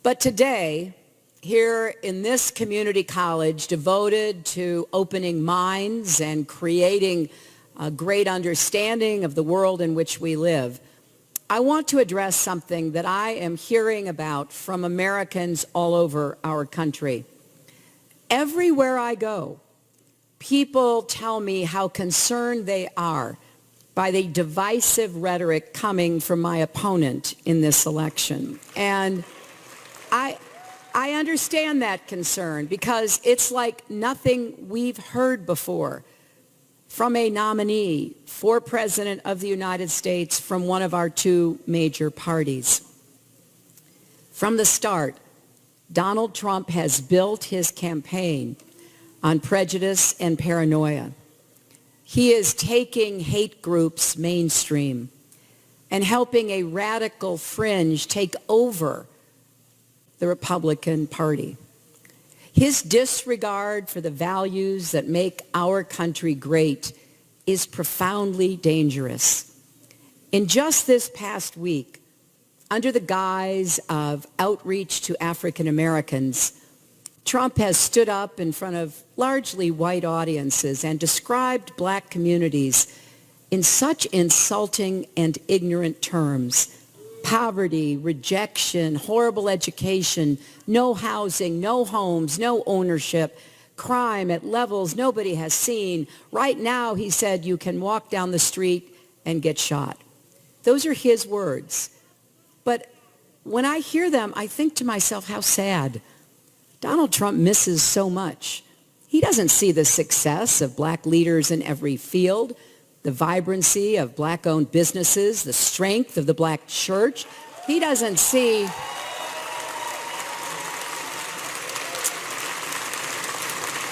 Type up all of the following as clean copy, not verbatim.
But today, here in this community college devoted to opening minds and creating a great understanding of the world in which we live, I want to address something that I am hearing about from Americans all over our country. Everywhere I go, people tell me how concerned they are by the divisive rhetoric coming from my opponent in this election. And I understand that concern because it's like nothing we've heard before from a nominee for President of the United States from one of our two major parties. From the start, Donald Trump has built his campaign on prejudice and paranoia. He is taking hate groups mainstream and helping a radical fringe take over the Republican Party. His disregard for the values that make our country great is profoundly dangerous. In just this past week, under the guise of outreach to African Americans, Trump has stood up in front of largely white audiences and described black communities in such insulting and ignorant terms. Poverty, rejection, horrible education, no housing, no homes, no ownership, crime at levels nobody has seen. Right now, he said, you can walk down the street and get shot. Those are his words. But when I hear them, I think to myself, how sad. Donald Trump misses so much. He doesn't see the success of black leaders in every field, the vibrancy of black-owned businesses, the strength of the black church. He doesn't see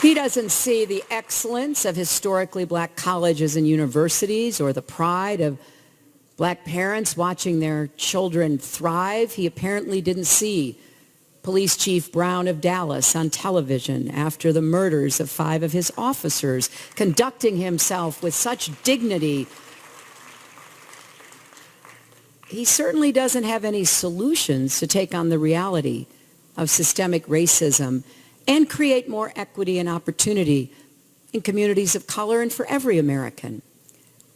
the excellence of historically black colleges and universities or the pride of black parents watching their children thrive. He apparently didn't see Police Chief Brown of Dallas on television after the murders of 5 of his officers, conducting himself with such dignity. He certainly doesn't have any solutions to take on the reality of systemic racism and create more equity and opportunity in communities of color and for every American.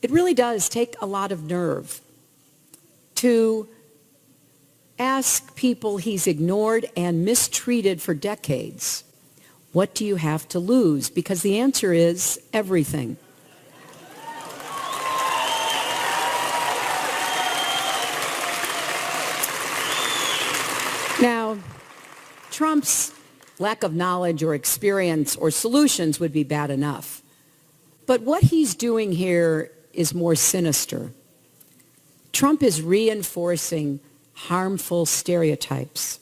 It really does take a lot of nerve to ask people he's ignored and mistreated for decades, what do you have to lose? Because the answer is everything. Now, Trump's lack of knowledge or experience or solutions would be bad enough. But what he's doing here is more sinister. Trump is reinforcing harmful stereotypes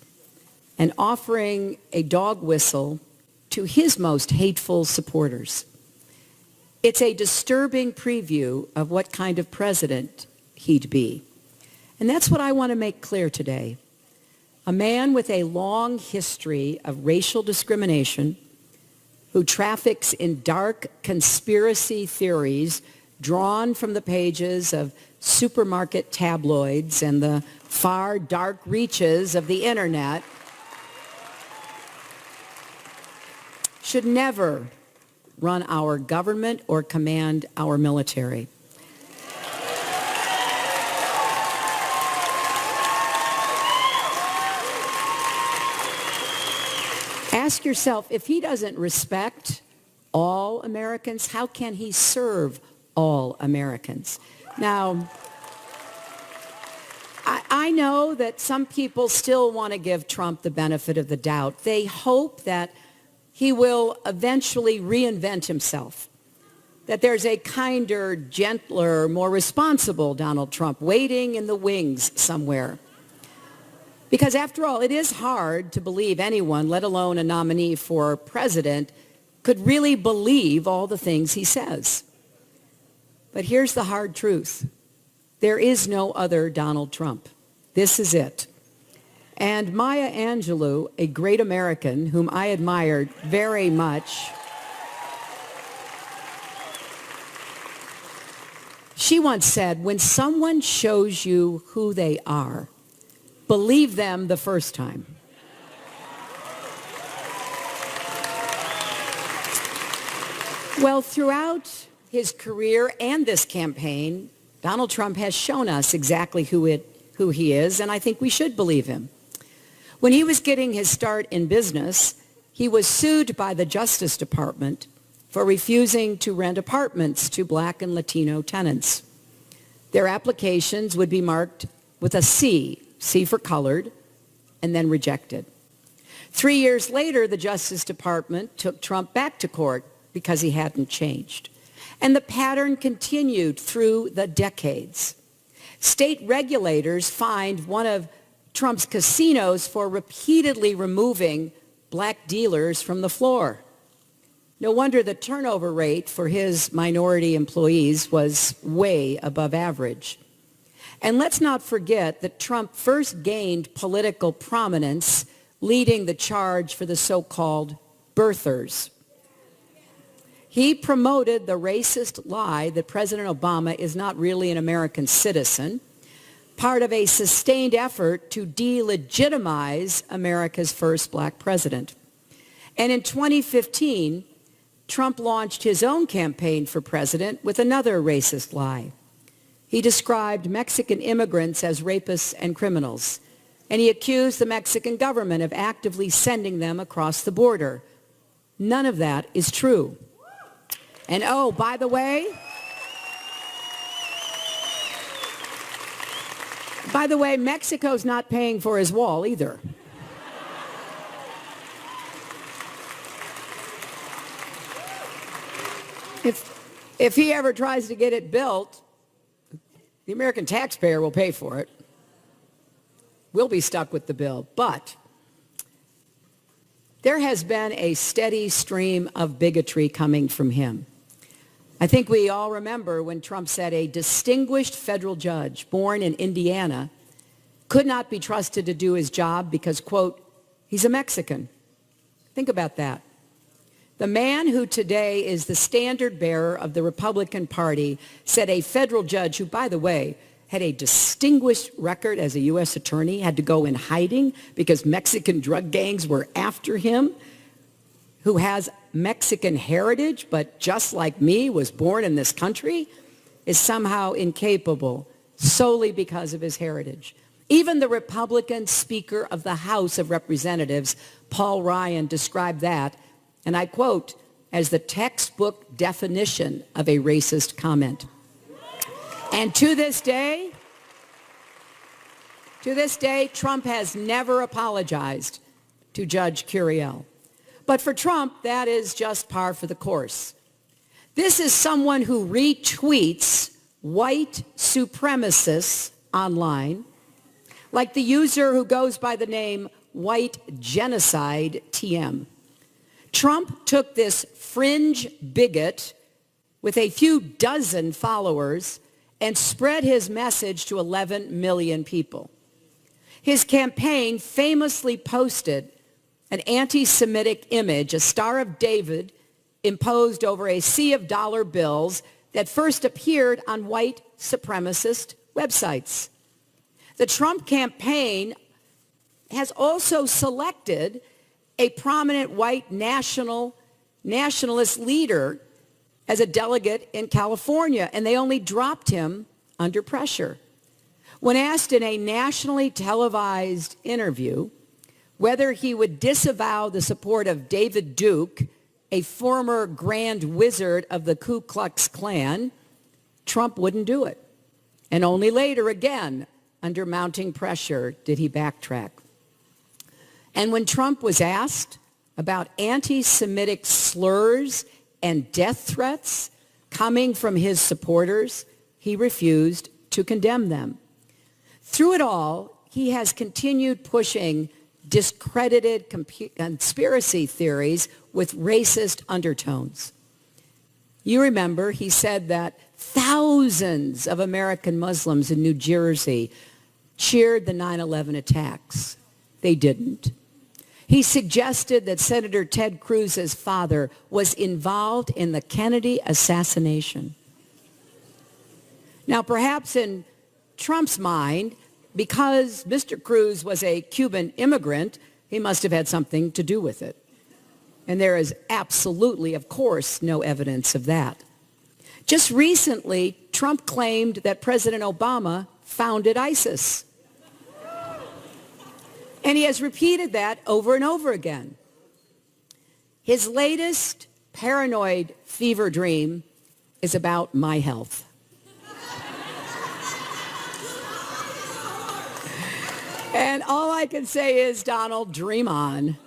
and offering a dog whistle to his most hateful supporters. It's a disturbing preview of what kind of president he'd be. And that's what I want to make clear today. A man with a long history of racial discrimination who traffics in dark conspiracy theories drawn from the pages of supermarket tabloids and the far dark reaches of the internet should never run our government or command our military. Ask yourself, if he doesn't respect all Americans, how can he serve all Americans? Now, I know that some people still want to give Trump the benefit of the doubt. They hope that he will eventually reinvent himself, that there's a kinder, gentler, more responsible Donald Trump waiting in the wings somewhere. Because after all, it is hard to believe anyone, let alone a nominee for president, could really believe all the things he says. But here's the hard truth. There is no other Donald Trump. This is it. And Maya Angelou, a great American whom I admired very much, she once said, when someone shows you who they are, believe them the first time. Well, throughout his career and this campaign, Donald Trump has shown us exactly who he is, and I think we should believe him. When he was getting his start in business, he was sued by the Justice Department for refusing to rent apartments to Black and Latino tenants. Their applications would be marked with a C for colored, and then rejected. 3 years later, the Justice Department took Trump back to court because he hadn't changed. And the pattern continued through the decades. State regulators fined one of Trump's casinos for repeatedly removing black dealers from the floor. No wonder the turnover rate for his minority employees was way above average. And let's not forget that Trump first gained political prominence leading the charge for the so-called birthers. He promoted the racist lie that President Obama is not really an American citizen, part of a sustained effort to delegitimize America's first black president. And in 2015, Trump launched his own campaign for president with another racist lie. He described Mexican immigrants as rapists and criminals, and he accused the Mexican government of actively sending them across the border. None of that is true. And oh, by the way, Mexico's not paying for his wall either. If he ever tries to get it built, the American taxpayer will pay for it. We'll be stuck with the bill. But there has been a steady stream of bigotry coming from him. I think we all remember when Trump said a distinguished federal judge born in Indiana could not be trusted to do his job because, quote, he's a Mexican. Think about that. The man who today is the standard bearer of the Republican Party said a federal judge who, by the way, had a distinguished record as a U.S. attorney, had to go in hiding because Mexican drug gangs were after him, who has Mexican heritage, but just like me, was born in this country, is somehow incapable solely because of his heritage. Even the Republican Speaker of the House of Representatives, Paul Ryan, described that, and I quote, as the textbook definition of a racist comment. And to this day, Trump has never apologized to Judge Curiel. But for Trump, that is just par for the course. This is someone who retweets white supremacists online, like the user who goes by the name White Genocide TM. Trump took this fringe bigot with a few dozen followers and spread his message to 11 million people. His campaign famously posted an anti-Semitic image, a Star of David, imposed over a sea of dollar bills that first appeared on white supremacist websites. The Trump campaign has also selected a prominent white nationalist leader as a delegate in California, and they only dropped him under pressure. When asked in a nationally televised interview whether he would disavow the support of David Duke, a former grand wizard of the Ku Klux Klan, Trump wouldn't do it. And only later, again, under mounting pressure, did he backtrack. And when Trump was asked about anti-Semitic slurs and death threats coming from his supporters, he refused to condemn them. Through it all, he has continued pushing discredited conspiracy theories with racist undertones. You remember he said that thousands of American Muslims in New Jersey cheered the 9/11 attacks. They didn't. He suggested that Senator Ted Cruz's father was involved in the Kennedy assassination. Now, perhaps in Trump's mind, because Mr. Cruz was a Cuban immigrant, he must have had something to do with it. And there is absolutely, of course, no evidence of that. Just recently, Trump claimed that President Obama founded ISIS. And he has repeated that over and over again. His latest paranoid fever dream is about my health. And all I can say is, Donald, dream on.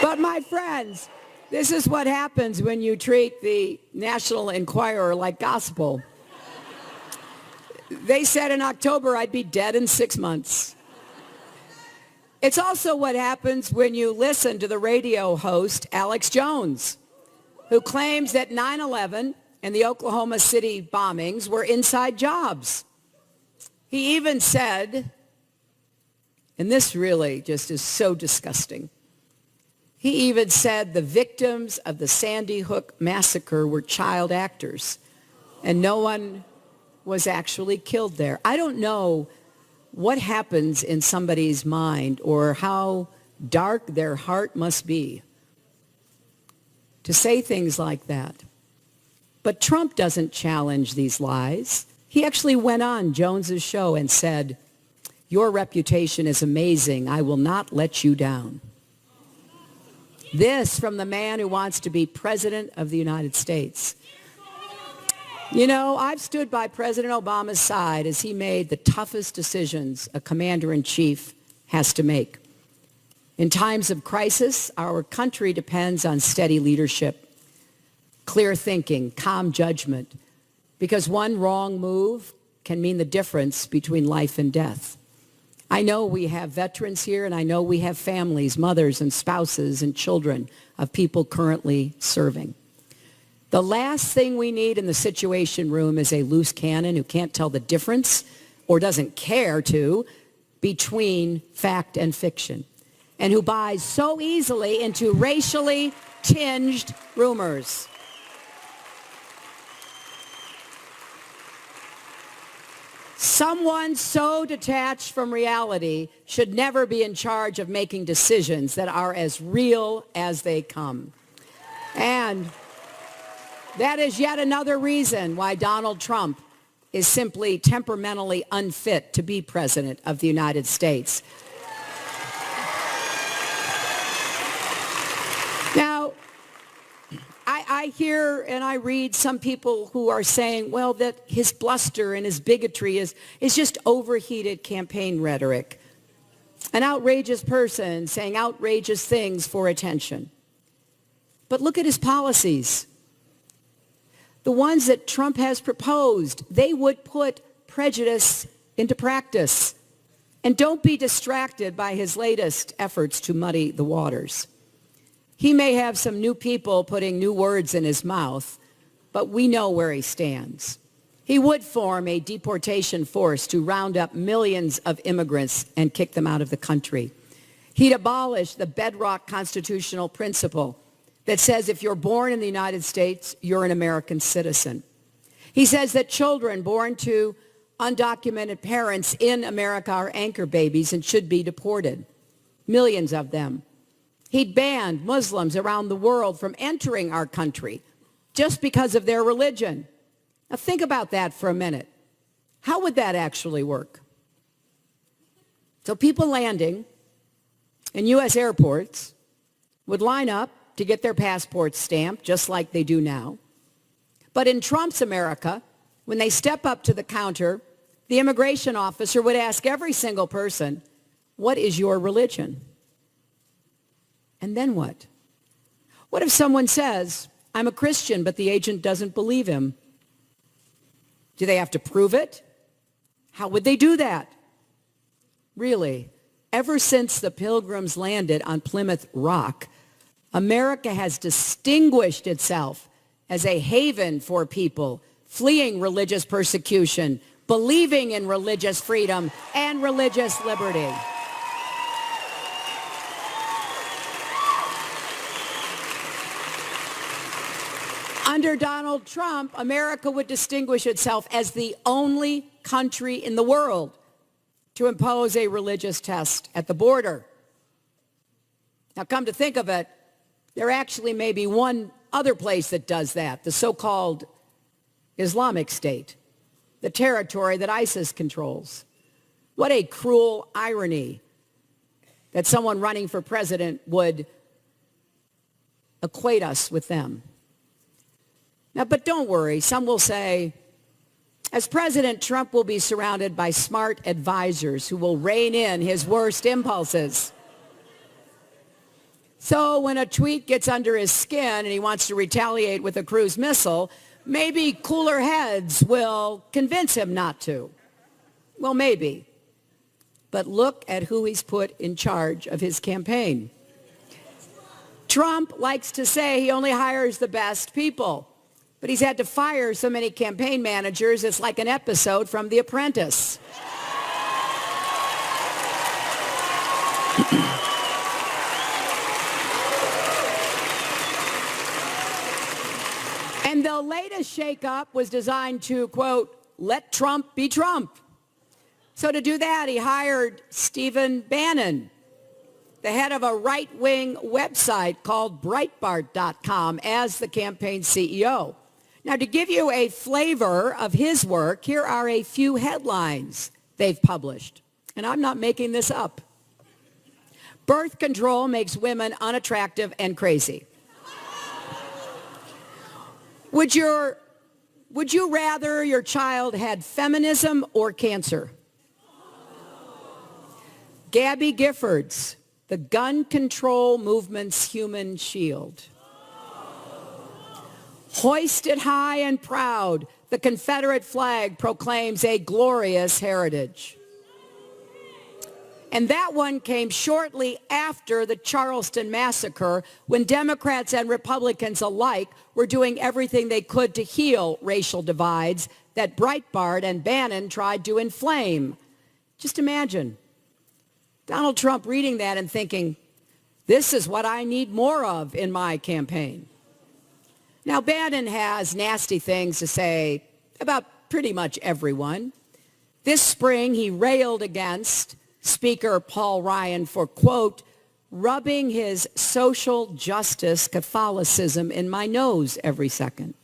But my friends, this is what happens when you treat the National Enquirer like gospel. They said in October I'd be dead in 6 months. It's also what happens when you listen to the radio host Alex Jones, who claims that 9/11 and the Oklahoma City bombings were inside jobs. He even said, and this really just is so disgusting, he even said the victims of the Sandy Hook massacre were child actors and no one was actually killed there. I don't know what happens in somebody's mind or how dark their heart must be to say things like that. But Trump doesn't challenge these lies. He actually went on Jones's show and said, "Your reputation is amazing. I will not let you down." This from the man who wants to be president of the United States. You know, I've stood by President Obama's side as he made the toughest decisions a commander-in-chief has to make. In times of crisis, our country depends on steady leadership, clear thinking, calm judgment, because one wrong move can mean the difference between life and death. I know we have veterans here, and I know we have families, mothers and spouses and children of people currently serving. The last thing we need in the Situation Room is a loose cannon who can't tell the difference or doesn't care to between fact and fiction, and who buys so easily into racially tinged rumors. Someone so detached from reality should never be in charge of making decisions that are as real as they come. And that is yet another reason why Donald Trump is simply temperamentally unfit to be president of the United States. Now, I hear and I read some people who are saying, well, that his bluster and his bigotry is just overheated campaign rhetoric. An outrageous person saying outrageous things for attention. But look at his policies. The ones that Trump has proposed, they would put prejudice into practice. And don't be distracted by his latest efforts to muddy the waters. He may have some new people putting new words in his mouth, but we know where he stands. He would form a deportation force to round up millions of immigrants and kick them out of the country. He'd abolish the bedrock constitutional principle that says if you're born in the United States, you're an American citizen. He says that children born to undocumented parents in America are anchor babies and should be deported. Millions of them. He'd banned Muslims around the world from entering our country just because of their religion. Now think about that for a minute. How would that actually work? So people landing in U.S. airports would line up to get their passports stamped, just like they do now. But in Trump's America, when they step up to the counter, the immigration officer would ask every single person, "What is your religion?" And then what? What if someone says, "I'm a Christian," but the agent doesn't believe him? Do they have to prove it? How would they do that? Really, ever since the Pilgrims landed on Plymouth Rock, America has distinguished itself as a haven for people fleeing religious persecution, believing in religious freedom and religious liberty. Under Donald Trump, America would distinguish itself as the only country in the world to impose a religious test at the border. Now, come to think of it, there actually may be one other place that does that, the so-called Islamic State, the territory that ISIS controls. What a cruel irony that someone running for president would equate us with them. Now, but don't worry, some will say, as president, Trump will be surrounded by smart advisors who will rein in his worst impulses. So when a tweet gets under his skin and he wants to retaliate with a cruise missile, maybe cooler heads will convince him not to. Well, maybe. But look at who he's put in charge of his campaign. Trump likes to say he only hires the best people, but he's had to fire so many campaign managers, it's like an episode from The Apprentice. And the latest shakeup was designed to, quote, let Trump be Trump. So to do that, he hired Stephen Bannon, the head of a right-wing website called Breitbart.com, as the campaign CEO. Now, to give you a flavor of his work, here are a few headlines they've published. And I'm not making this up. Birth control makes women unattractive and crazy. Would you rather your child had feminism or cancer? Gabby Giffords, the gun control movement's human shield. Hoisted high and proud, the Confederate flag proclaims a glorious heritage. And that one came shortly after the Charleston massacre, when Democrats and Republicans alike were doing everything they could to heal racial divides that Breitbart and Bannon tried to inflame. Just imagine Donald Trump reading that and thinking, this is what I need more of in my campaign. Now, Bannon has nasty things to say about pretty much everyone. This spring, he railed against Speaker Paul Ryan for, quote, rubbing his social justice Catholicism in my nose every second.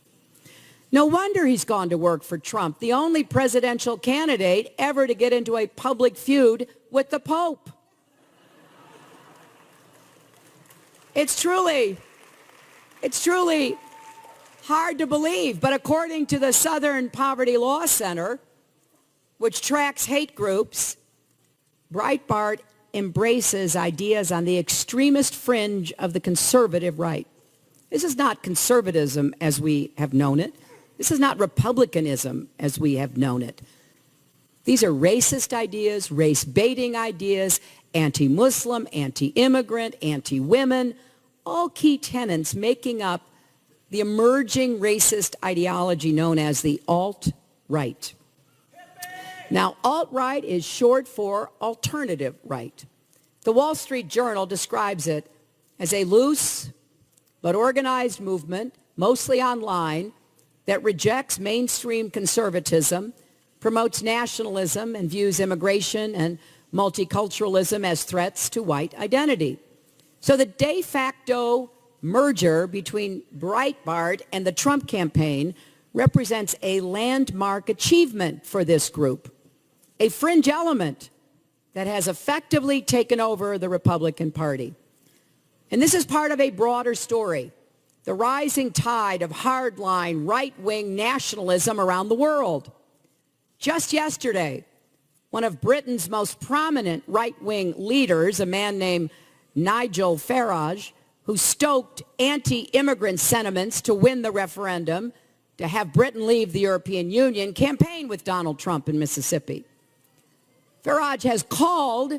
No wonder he's gone to work for Trump, the only presidential candidate ever to get into a public feud with the Pope. It's truly hard to believe, but according to the Southern Poverty Law Center, which tracks hate groups, Breitbart embraces ideas on the extremist fringe of the conservative right. This is not conservatism as we have known it. This is not republicanism as we have known it. These are racist ideas, race-baiting ideas, anti-Muslim, anti-immigrant, anti-women, all key tenets making up the emerging racist ideology known as the alt-right. Now, alt-right is short for alternative right. The Wall Street Journal describes it as a loose but organized movement, mostly online, that rejects mainstream conservatism, promotes nationalism, and views immigration and multiculturalism as threats to white identity. So the de facto merger between Breitbart and the Trump campaign represents a landmark achievement for this group, a fringe element that has effectively taken over the Republican Party. And this is part of a broader story, the rising tide of hardline right-wing nationalism around the world. Just yesterday, one of Britain's most prominent right-wing leaders, a man named Nigel Farage, who stoked anti-immigrant sentiments to win the referendum to have Britain leave the European Union, campaigned with Donald Trump in Mississippi. Farage has called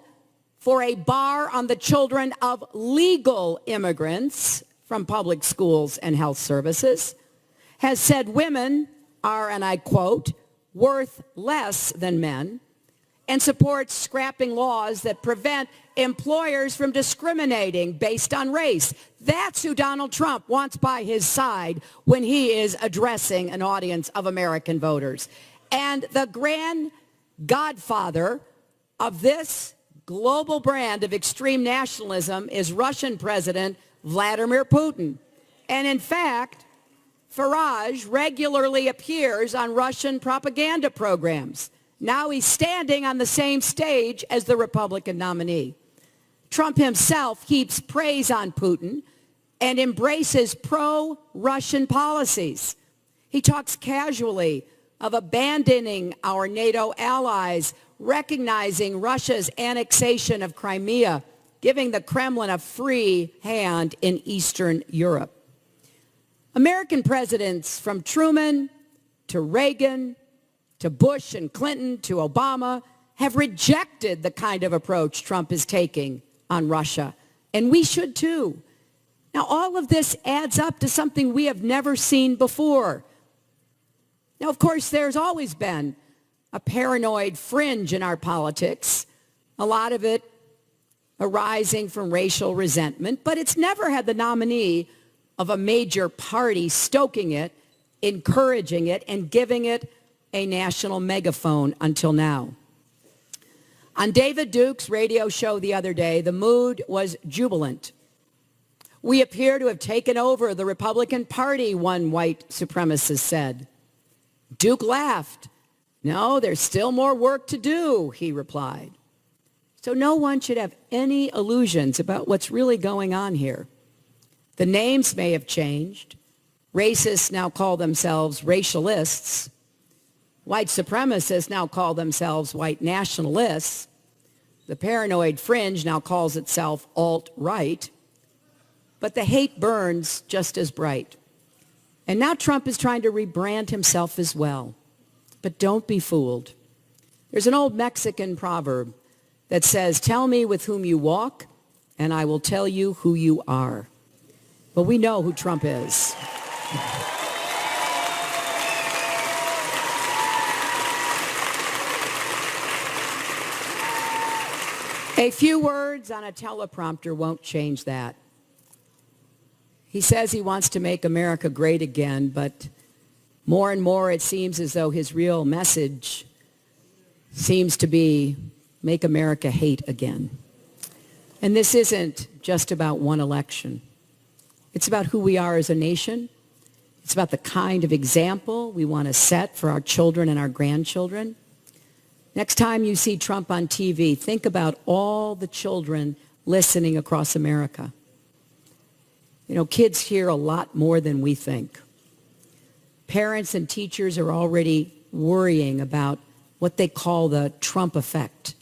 for a bar on the children of legal immigrants from public schools and health services, has said women are, and I quote, worth less than men, and supports scrapping laws that prevent employers from discriminating based on race. That's who Donald Trump wants by his side when he is addressing an audience of American voters. And the grand godfather of this global brand of extreme nationalism is Russian President Vladimir Putin. And in fact, Farage regularly appears on Russian propaganda programs. Now he's standing on the same stage as the Republican nominee. Trump himself heaps praise on Putin and embraces pro-Russian policies. He talks casually of abandoning our NATO allies, recognizing Russia's annexation of Crimea, giving the Kremlin a free hand in Eastern Europe. American presidents from Truman to Reagan to Bush and Clinton to Obama have rejected the kind of approach Trump is taking on Russia, and we should too. Now, all of this adds up to something we have never seen before. Now, of course, there's always been a paranoid fringe in our politics, a lot of it arising from racial resentment, but it's never had the nominee of a major party stoking it, encouraging it, and giving it a national megaphone until now. On David Duke's radio show the other day, the mood was jubilant. We appear to have taken over the Republican Party, one white supremacist said. Duke laughed. No, there's still more work to do, he replied. So no one should have any illusions about what's really going on here. The names may have changed. Racists now call themselves racialists. White supremacists now call themselves white nationalists. The paranoid fringe now calls itself alt-right. But the hate burns just as bright. And now Trump is trying to rebrand himself as well. But don't be fooled. There's an old Mexican proverb that says, tell me with whom you walk, and I will tell you who you are. But we know who Trump is. A few words on a teleprompter won't change that. He says he wants to make America great again, but more and more it seems as though his real message seems to be make America hate again. And this isn't just about one election. It's about who we are as a nation. It's about the kind of example we want to set for our children and our grandchildren. Next time you see Trump on TV, think about all the children listening across America. You know, kids hear a lot more than we think. Parents and teachers are already worrying about what they call the Trump effect.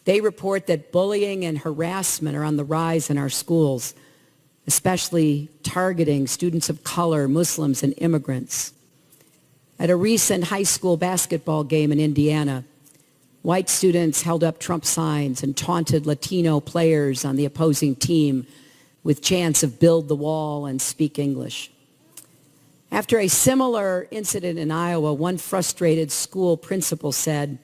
They report that bullying and harassment are on the rise in our schools, especially targeting students of color, Muslims, and immigrants. At a recent high school basketball game in Indiana, white students held up Trump signs and taunted Latino players on the opposing team with chants of build the wall and speak English. After a similar incident in Iowa, one frustrated school principal said,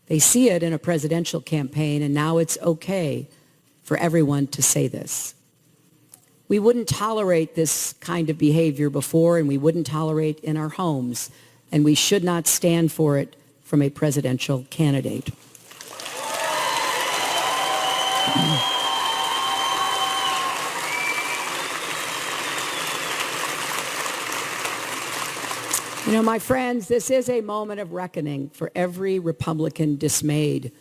they see it in a presidential campaign, and now it's okay for everyone to say this. We wouldn't tolerate this kind of behavior before, and we wouldn't tolerate in our homes, and we should not stand for it from a presidential candidate. You know, my friends, this is a moment of reckoning for every Republican dismayed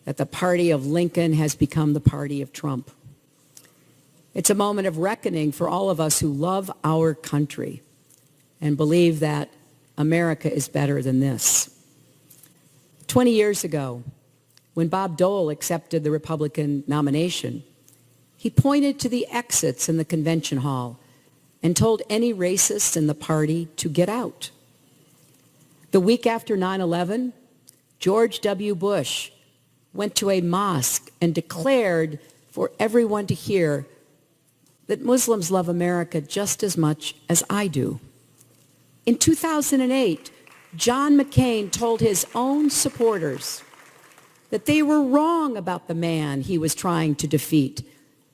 that the party of Lincoln has become the party of Trump. It's a moment of reckoning for all of us who love our country and believe that America is better than this. 20 years ago, when Bob Dole accepted the Republican nomination, he pointed to the exits in the convention hall and told any racists in the party to get out. The week after 9/11, George W. Bush went to a mosque and declared for everyone to hear that Muslims love America just as much as I do. In 2008, John McCain told his own supporters that they were wrong about the man he was trying to defeat.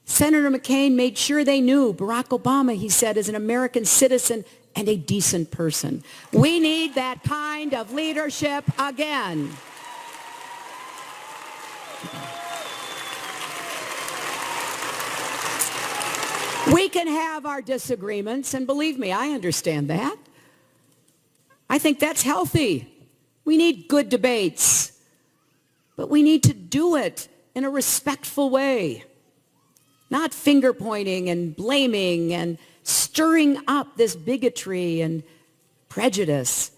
Senator McCain made sure they knew Barack Obama, he said, is an American citizen and a decent person. We need that kind of leadership again. We can have our disagreements, and believe me, I understand that. I think that's healthy. We need good debates, but we need to do it in a respectful way, not finger-pointing and blaming and stirring up this bigotry and prejudice.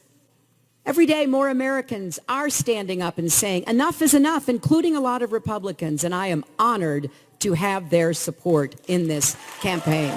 Every day, more Americans are standing up and saying, enough is enough, including a lot of Republicans, and I am honored to have their support in this campaign.